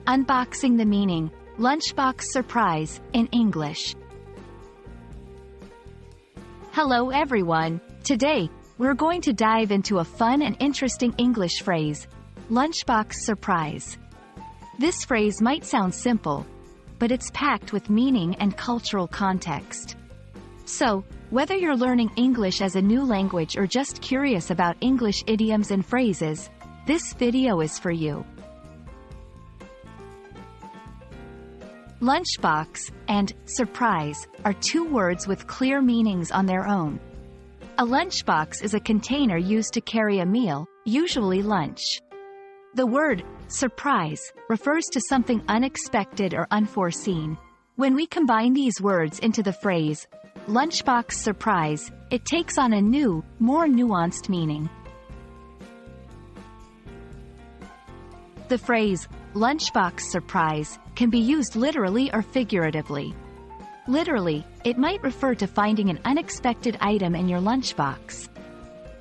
Unboxing the meaning, Lunchbox surprise, in English. Hello everyone! Today, we're going to dive into a fun and interesting English phrase, Lunchbox surprise. This phrase might sound simple, but it's packed with meaning and cultural context. So, whether you're learning English as a new language or just curious about English idioms and phrases, this video is for you. Lunchbox and surprise are two words with clear meanings on their own. A lunchbox is a container used to carry a meal, usually lunch. The word surprise refers to something unexpected or unforeseen. When we combine these words into the phrase lunchbox surprise, it takes on a new, more nuanced meaning. The phrase lunchbox surprise can be used literally or figuratively. Literally, it might refer to finding an unexpected item in your lunchbox.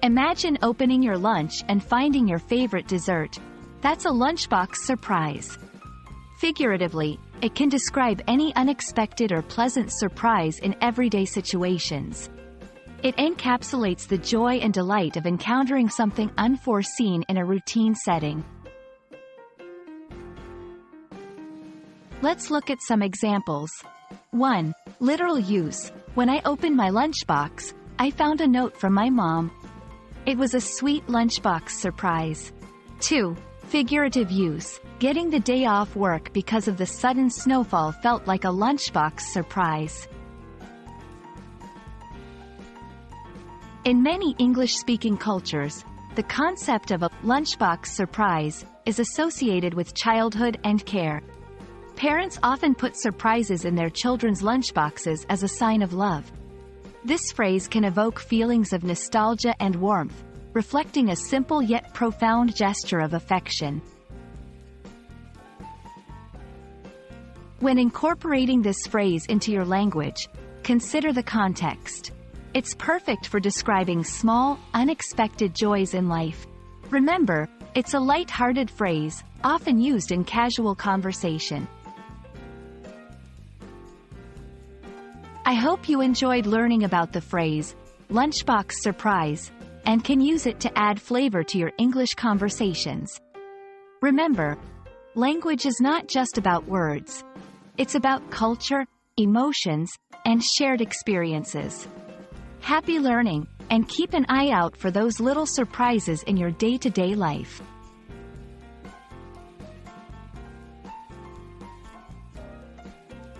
Imagine opening your lunch and finding your favorite dessert. That's a lunchbox surprise. Figuratively, it can describe any unexpected or pleasant surprise in everyday situations. It encapsulates the joy and delight of encountering something unforeseen in a routine setting. Let's look at some examples. 1. Literal use. When I opened my lunchbox, I found a note from my mom. It was a sweet lunchbox surprise. 2. Figurative use. Getting the day off work because of the sudden snowfall felt like a lunchbox surprise. In many English-speaking cultures, the concept of a lunchbox surprise is associated with childhood and care. Parents often put surprises in their children's lunchboxes as a sign of love. This phrase can evoke feelings of nostalgia and warmth, reflecting a simple yet profound gesture of affection. When incorporating this phrase into your language, consider the context. It's perfect for describing small, unexpected joys in life. Remember, it's a light-hearted phrase, often used in casual conversation. I hope you enjoyed learning about the phrase, lunchbox surprise, and can use it to add flavor to your English conversations. Remember, language is not just about words. It's about culture, emotions, and shared experiences. Happy learning, and keep an eye out for those little surprises in your day-to-day life.